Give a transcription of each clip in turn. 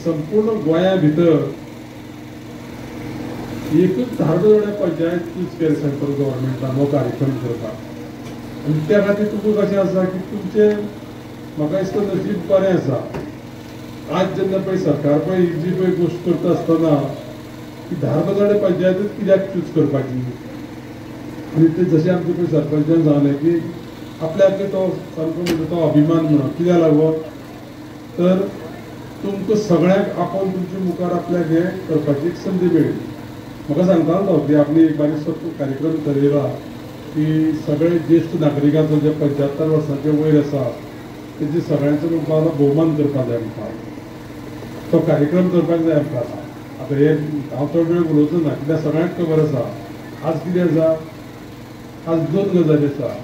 संपूर्ण गोंया भितर एकूच धारबांदोड्या पंचायत चूज केले सेंट्रल गव्हर्नमेंटान हो कार्यक्रम करपाक. आनी त्या खातीर तुका कशें आसा की तुमचें म्हाका दिसता नशीब बरें आसा. आज जेन्ना पळय सरकार पळय ही जी पळय गोश्ट करता आसतना की धारबांदोड्या पंचायतूच कित्याक चूज करपाची. आनी ते जशें आमचे पळय सरपंचान सांगलें की आपल्याक तो सामको म्हणजे तो अभिमान म्हणून कित्याक लागून तर तुमकां सगळ्यांक आपोवन तुमच्या मुखार आपल्याक हें करपाची एक संदी मेळ्ळी. म्हाका सांगतालो तो की आपली एक बारीकसो कार्यक्रम चलयला की सगळे ज्येश्ठ नागरिकांचो जे 75 वर्सांचे वयर आसा तेजे सगळ्यांचो म्हणपाक भोवमान करपाक जाय म्हणपाक. तो कार्यक्रम करपाक जाय आमकां. आतां हे हांव चड वेळ उलोवचो ना कित्याक सगळ्यांक खबर आसा आज कितें आसा. आज 2 गजाली आसा.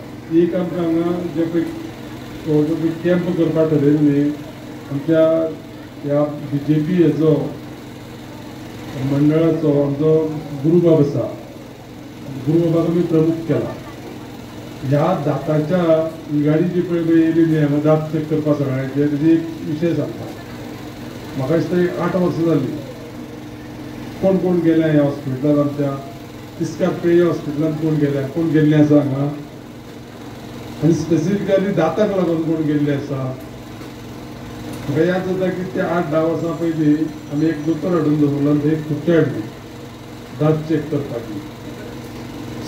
एक आमकां हांगा जे पळय कॅम्प करपाक थरयले न्ही आमच्या ह्या BJP हेचो मंडळाचो आमचो गुरुबाब आसा. गुरुबाबाक आमी प्रमुख केला. ह्या दाताच्या गाडी जी पळय येयली न्ही हांगा दात चॅक करपा सगळ्यांचे तेजी एक विशय सांगता. म्हाका दिसता एक 8 वर्सां जालीं. कोण कोण गेल्या ह्या हॉस्पिटलांत आमच्या तिस्कार पेये हॉस्पिटलांत कोण गेल्ले आसा हांगा आनी स्पेसिफिकली दाताक लागून कोण गेल्ले आसा. म्हाका याद जाता की ते 8-10 वर्सां पयलीं आमी एक दोतोर हाडून दवरलो थंय खुर्ची हाडली दात चॅक करपाची.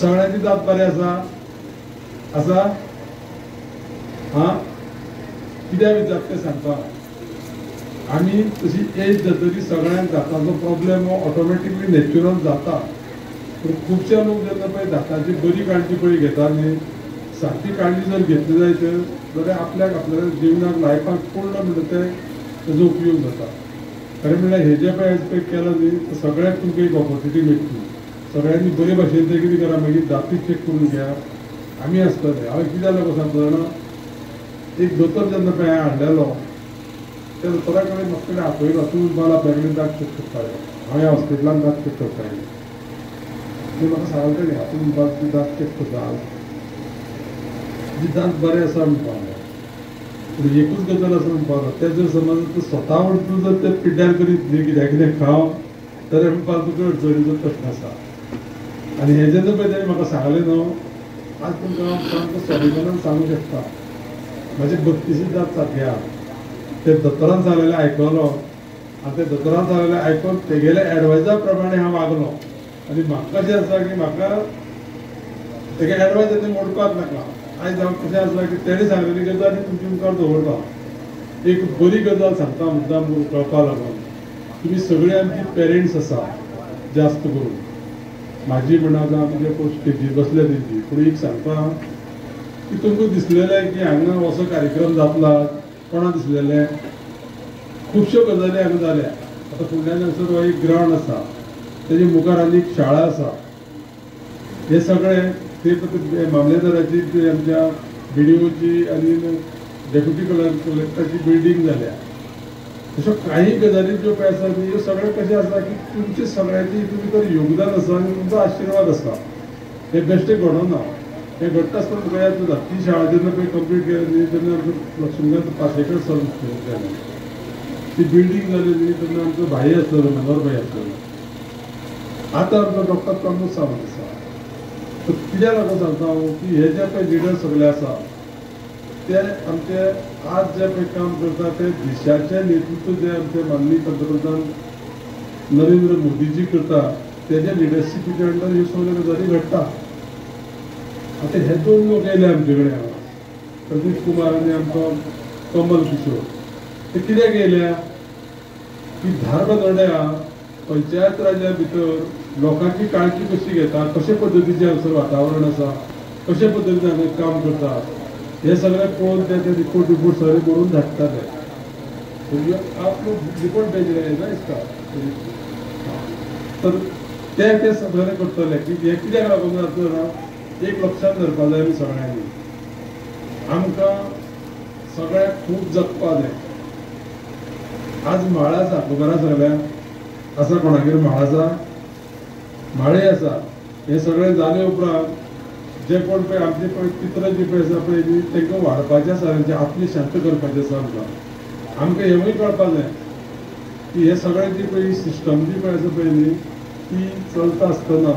सगळ्यांची दात बरें आसा हां कित्याक विचारता तें सांगता. आमी तशी एज जातकीर सगळ्यांक दाताचो प्रॉब्लेम हो ऑटोमॅटिकली नॅच्युरल जाता. पूण खुबशे लोक जेन्ना पळय दाताची बरी काळजी पळय घेता न्ही सारकी काळजी जर घेतली जायत जाल्यार आपल्या जिवनाक लायफाक पूर्ण म्हणटा तेजो उपयोग जाता. खरें म्हणल्यार हे जे पळय पळय केलां न्ही सगळ्यांक तुमकां एक ऑपॉर्च्युनिटी मेळटली. सगळ्यांनी बरे भाशेन तें कितें करा मागीर दातूय चॅक करून घ्या. आमी आसतले हांवें कित्याक लागून सांगता जाणा एक दोतोर जेन्ना पळय हांवें हाडलेलो त्या दोतोरा कडेन म्हाका कडेन आपयलो तूं बाल आपल्या कडेन दात चॅक करपाक हांव ह्या हॉस्पिटलांत दात चॅक करपाक ते म्हाका सांगलें न्ही हातून म्हणपाक दात चॅक करता दात बरें आसा म्हणपाक. पूण एकूच गजाल आसा म्हणपाक ते जर समज तूं स्वता तूं जर ते पिड्ड्यार करीत न्ही कितें खाव जाल्यार म्हणपाक तुका अडचणीचो प्रश्न आसा. आनी हे जेन्ना पळय तेणें म्हाका सांगलें न्हू आज तुमकां हांव सामको स्वाभिमानान सांगूंक शकता म्हाजे 32 दात सारके आहा. ते दोतोरान सांगलेलें आयकलो आनी ते दोतोरान सांगलेलें आयकून तेगेल्या एडवायजा प्रमाणे हांव वागलो. आनी म्हाका कशें आसा की म्हाका तेगे एडवायज तेणें मोडपाक नाका. आयज हांव कशें आसा की तेणें सांगलेली गजाल तुमच्या मुखार दवरता. एक बरी गजाल सांगता मुद्दाम कळपा लागून तुमी सगळे आमची पेरेंट्स आसा जास्त करून म्हाजी म्हणा जावं आमचे कोण स्टेजीर बसले तेंची. पूण एक सांगता की तुमकां दिसलेलें की हांगा असो कार्यक्रम जातला कोणा दिसलेलें खुबश्यो गजाली हांगा जाल्या. आतां पुण्यान हांगसर हो एक ग्रावंड आसा तेजे मुखार आनी एक शाळा आसा. हे सगळें ते मामलेदाराची आमच्या BDOची आनी डेप्युटी कलेक्टराची बिल्डींग जाल्या. अश्यो काही गजाली ज्यो पळय आसा न्ही ह्यो सगळें कशें आसा की तुमचे सगळ्यांची तुमी तर योगदान आसा आनी तुमचो आशिर्वाद आसा. हे बेश्टे घडोना. हे घडटा आसतना तुका याद जाता ती शाळा जेन्ना पळय कंप्लीट केली न्ही तेन्ना लक्ष्मीकांत पासेकर सर केली. ती बिल्डींग जाली न्ही तेन्ना आमचो भाई आसलेलो मनोहर भाई आसलेलो. आतां आमचो डॉक्टर प्रमोद सावंत आसा. कित्याक लागून सांगता हांव की हे जे पळय लिडर सगळे आसा ते आमचे आज जे पळय काम करता ते देशाचें नेतृत्व जे आमचे माननीय पंतप्रधान नरेंद्र मोदीजी करता तेजे लिडरशिपीचे अंडर ह्यो सगळ्यो गजाली घडटा. आतां हे 2 लोक येयले आमचे कडेन हांगा प्रदीप कुमार आनी आमचो कमल किशोर. ते कित्याक येयल्या की धारबांदोड्या पंचायत राजा भितर लोकांची काळजी कशी घेता कशे पद्दतीचें हांगसर वातावरण आसा कशे पद्दतीन हांगा काम करता हे सगळें पळोवन ते रिपोर्ट सगळे करून धाडटा ते. आपलो रिपोर्ट बेजिना दिसता तर ते सगळे करतले की हे कित्याक लागून जाता एक लक्षात धरपा जाय आमी सगळ्यांनी आमकां सगळ्यांक खूब जगपा जाय. आज म्हाळ आसा खबर आसा सगळ्यांक आसा कोणागेर म्हाळ आसा म्हाळे आसा. हे सगळें जाले उपरांत जे कोण पळय आमचे पळय पित्र जी पळय आसा पळय न्ही तांकां वाडपाचें आसा तांचे आत्मे शांत करपाचें आसा. आमकां हेंवूय कळपा जाय की हे सगळें जी पळय सिस्टम जी पळय आसा पळय न्ही ती चलता आसतना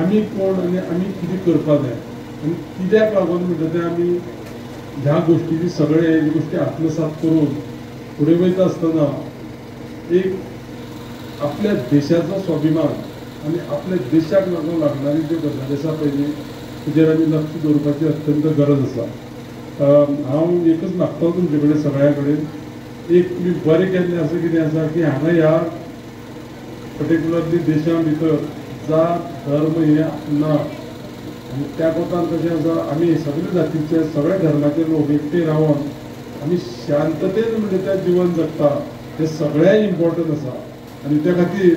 आमी कोण आनी आमी कितें करपा जाय आनी कित्याक लागून म्हणटा तें आमी ह्या गोष्टीची सगळे गोष्टी आत्मसात करून फुडें वयता आसतना एक आपल्या देशाचो स्वाभिमान आनी आपल्या देशाक लागणारी ज्यो गजाली आसा पळय न्ही ताजेर आमी लक्ष दवरपाची अत्यंत गरज आसा। हांव एकच मागता तुमचे कडेन सगळ्या कडेन एक तुमी बरें केल्लें आसा कितें आसा की हांगा ह्या पर्टिक्युलरली देशा भितर जात धर्म हे ना आनी त्या कोतान कशें आसा आमी सगळे जातीचे सगळे धर्माचे लोक एकटे रावन आमी शांततेन म्हणजे तें जीवन जगता हें सगळ्यांक इम्पॉर्टंट आसा आनी त्या खातीर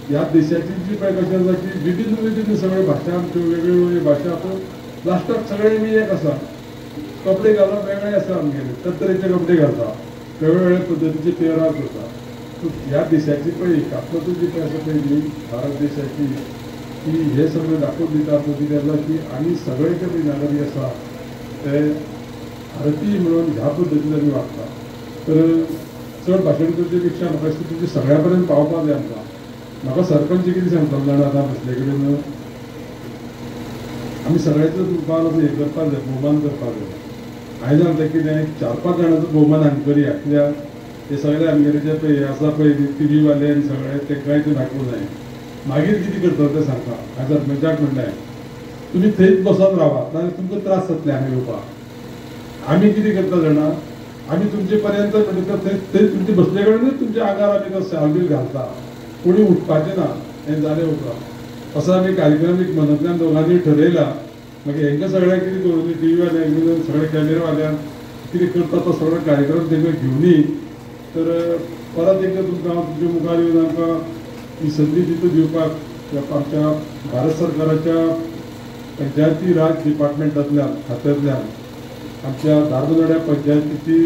ह्या देशाची जी पळय कशें आसा की विभिन्न सगळे भाशा आमच्यो वेगवेगळ्यो भाशा पूण लास्टाक सगळे आमी एक आसा। कपडे घालप वेगळे आसा आमगेले तरेतरेचे कपडे घालता वेगवेगळ्या पद्दतीचे पेहराव करता पूण ह्या देशाची पळय एकात्मता जी पळय आसा पळय न्ही भारत देशाची ती हे सगळें दाखोवन दिता कितें आसा की आमी सगळे जे पळय नागरीक आसा ते भारतीय म्हणून ह्या पद्दतीन आमी वागता। तर चड भाशण करचे पेक्षा म्हाका दिसता तुमच्या सगळ्या पर्यंत पावपा जाय आमकां। म्हाका सरपंच कितें सांगता जाणा आतां बसले कडेन आमी सगळ्याचो बाल असो हें करपाक जाय भोवमान करपाक जाय। हांवें सांगता कितें 4-5 जाणांचो भोवमान आमी करया कित्याक ते सगळे आमगेले जे पळय आसा पळय टीव्ही वाले आनी सगळे ते कांयच दाखोवं जाय। मागीर कितें करता तें सांगता हांवें सरपंचाक म्हणलें तुमी थंयच बसोन रावात नाजाल्यार तुमकां त्रास जातले हांगा येवपाक। आमी कितें करता जाणा आमी तुमचे पर्यंत म्हणटा थंय तुमचे बसले कडेनूच तुमच्या आंगार आमी तो शाल घालता कोणी उठपाचें ना हें जालें उपरांत असो आमी कार्यक्रम एक मनांतल्यान दोगांनी ठरयला। मागीर हेंकां सगळ्यांक कितें करून टीव्ही वाल्यांक सगळे कॅमेरा वाल्यांक कितें करता तो सगळो कार्यक्रम तेंकां घेवनी तर परत एकदां तुमकां हांव तुमच्या मुखार येवन आमकां ही संदी दिवपाक आमच्या भारत सरकाराच्या पंचायती राज डिपार्टमेंटांतल्यान खात्यांतल्यान आमच्या धारबांदोड्या पंचायतीची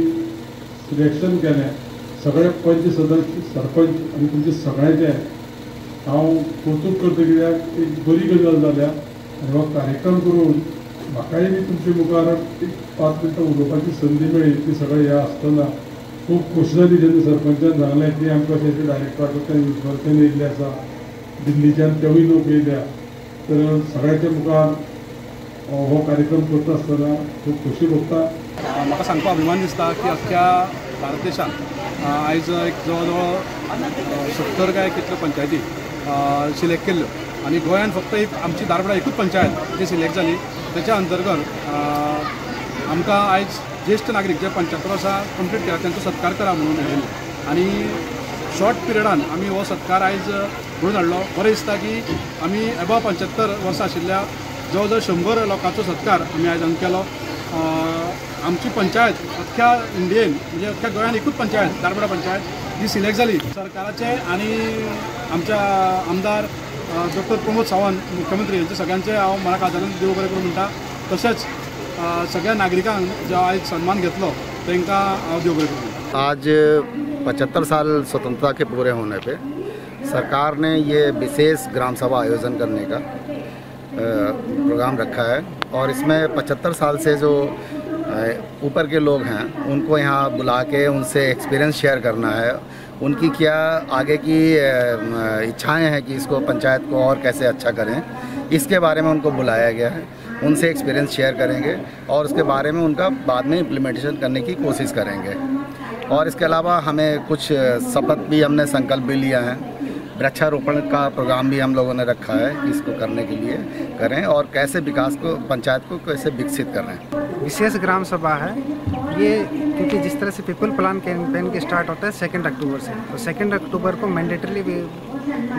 सिलेक्शन केलें सगळे पंच सदस्य सरपंच आनी तुमचे सगळ्यांचे हांव कौतुक करता कित्याक एक बरी गजाल जाल्या आनी हो कार्यक्रम करून म्हाकाय बी तुमच्या मुखार एक 5 मिनटां उलोवपाची संदी मेळ्ळी ती सगळे ह्या आसतना खूब खोशी जाली जेन्ना सरपंचान सांगलें की आमकां अशें डायरेक्टराकडच्यान ईश्वरच्यान येयल्ले आसा दिल्लीच्यान तेवूय लोक येयल्या तर सगळ्यांच्या मुखार हो कार्यक्रम करता आसतना खूब खोशी भोगता। म्हाका सांगपा अभिमान दिसता की अख्ख्या भारत देशांत आयज एक जवळ जवळ 70 काय कितल्यो पंचायती सिलेक्ट केल्ल्यो आनी गोंयान फक्त एक आमची धारबांदोडा एकूच पंचायत जी सिलेक्ट जाली त्याच्या अंतर्गत आमकां आयज ज्येश्ठ नागरीक जे 75 वर्सां कंप्लीट केला तांचो सत्कार करा म्हणून मेळिल्लो आनी शॉर्ट पिरियडान आमी हो सत्कार आयज घडोवन हाडलो। बरें दिसता की आमी एबव 75 वर्सां आशिल्ल्या जवळ जवळ 100 लोकांचो सत्कार आमी आयज हांगा केलो। आमची पंचायत अख्ख्या इंडियेन म्हणजे अख्ख्या गोंयान एकूच पंचायत धारबांदोडा पंचायत जी सिलेक्ट जाली सरकाराचे आनी आमच्या आमदार डॉक्टर प्रमोद सावंत मुख्यमंत्री यांचे सगळ्यांचे हांव मनाक आदारान देव बरें करूं म्हणटा। तशेंच सगळ्या नागरिकांक जो आयज सन्मान घेतलो तांकां हांव देव बरें करूं म्हणटा। आज 75 साल स्वतंत्रता के पूरे होने पे सरकार ने ये विशेष ग्राम सभा आयोजन करने का प्रोग्राम रखा है और इसमें 75 साल से जो ऊपर के लोग हैं उनको यहाँ बुला के उनसे एक्सपीरियंस शेयर करना है, उनकी क्या आगे की इच्छाएं हैं कि इसको पंचायत को और कैसे अच्छा करें, इसके बारे में उनको बुलाया गया है। उनसे एक्सपीरियंस शेयर करेंगे और उसके बारे में उनका बाद में इम्प्लीमेंटेशन करने की कोशिश करेंगे। और इसके अलावा हमें कुछ शपथ भी हमने संकल्प भी लिया है। वृक्षारोपण का प्रोग्राम भी हम लोगों ने रखा है कि इसको करने के लिए करें और कैसे विकास को पंचायत को कैसे विकसित करें। विशेष ग्राम सभा है ये, क्योंकि जिस तरह से पीपल प्लान कैंपेन के स्टार्ट होता है 2 अक्टूबर से, तो 2 अक्टूबर को मैंडेटरी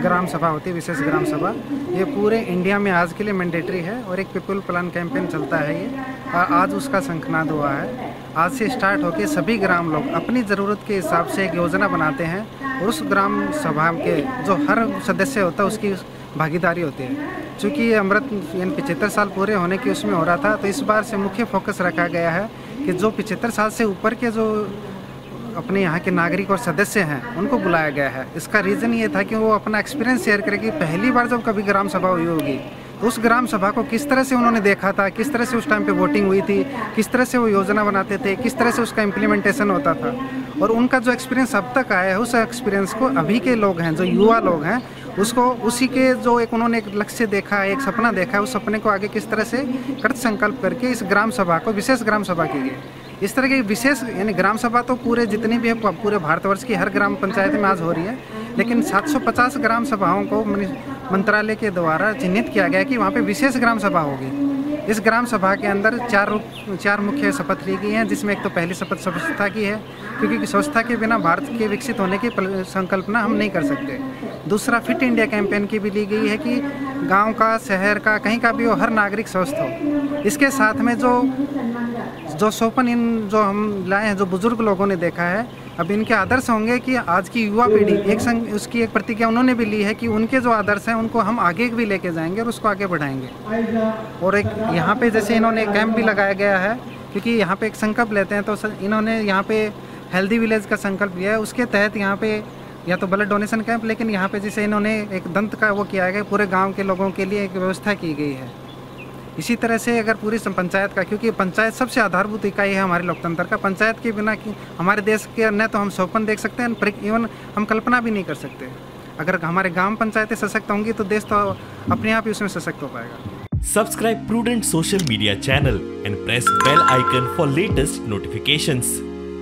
ग्राम सभा होती है, विशेष ग्राम सभा। ये पूरे इंडिया में आज के लिए मैंडेटरी है और एक पीपल प्लान कैंपेन चलता है ये, और आज उसका शंखनाद हुआ है। आज से स्टार्ट होकर सभी ग्राम लोग अपनी ज़रूरत के हिसाब से एक योजना बनाते हैं और उस ग्राम सभा के जो हर सदस्य होता है उसकी भागीदारी होती है। चूँकि अमृत 75 साल पूरे होने की उसमें हो रहा था, तो इस बार से मुख्य फोकस रखा गया है कि जो 75 साल से ऊपर के जो अपने यहाँ के नागरिक और सदस्य हैं उनको बुलाया गया है। इसका रीज़न ये था कि वो अपना एक्सपीरियंस शेयर करें कि पहली बार जब कभी ग्राम सभा हुई होगी तो उस ग्राम सभा को किस तरह से उन्होंने देखा था, किस तरह से उस टाइम पे वोटिंग हुई थी, किस तरह से वो योजना बनाते थे, किस तरह से उसका इम्प्लीमेंटेशन होता था, और उनका जो एक्सपीरियंस अब तक आया है उस एक्सपीरियंस को अभी के लोग हैं, जो युवा लोग हैं, उसको उसी के जो एक उन्होंने एक लक्ष्य देखा है, एक सपना देखा है, उस सपने को आगे किस तरह से कृत संकल्प करके इस ग्राम सभा को विशेष ग्राम सभा की गई। इस तरह की विशेष यानी ग्राम सभा तो पूरे जितनी भी है पूरे भारतवर्ष की हर ग्राम पंचायत में आज हो रही है, लेकिन 750 ग्राम सभाओं को मंत्रालय के द्वारा चिन्हित किया गया कि वहाँ पे विशेष ग्राम सभा होगी। इस ग्राम सभा के अंदर चार मुख्य शपथ ली गई हैं, जिसमें एक तो पहली शपथ स्वच्छता की है, क्योंकि स्वच्छता के बिना भारत के विकसित होने की संकल्पना हम नहीं कर सकते। दूसरा फिट इंडिया कैंपेन की भी ली गई है कि गांव का, शहर का, कहीं का भी हो, हर नागरिक स्वस्थ हो। इसके साथ में जो सोपन इन जो हम लाए हैं, जो बुजुर्ग लोगों ने देखा है, अब इनके आदर्श होंगे कि आज की युवा पीढ़ी उसकी एक प्रतिज्ञा उन्होंने भी ली है कि उनके जो आदर्श हैं उनको हम आगे भी लेके जाएंगे और उसको आगे बढ़ाएंगे। और एक यहाँ पे जैसे इन्होंने कैंप भी लगाया गया है, क्योंकि यहाँ पे एक संकल्प लेते हैं, तो इन्होंने यहाँ पे हेल्दी विलेज का संकल्प लिया है। उसके तहत यहाँ पे या तो ब्लड डोनेशन कैंप, लेकिन यहाँ पे जैसे इन्होंने एक दंत का वो किया गया, पूरे गाँव के लोगों के लिए एक व्यवस्था की गई है। इसी तरह से अगर पूरी पंचायत का, क्योंकि पंचायत सबसे आधारभूत इकाई है हमारे लोकतंत्र का, पंचायत के बिना हमारे देश के न तो हम सौपन देख सकते हैं, इवन हम कल्पना भी नहीं कर सकते। अगर हमारे ग्राम पंचायतें सशक्त होंगी तो देश तो अपने आप ही उसमें सशक्त हो पाएगा। Subscribe Prudent social media channel and press bell icon for latest notifications.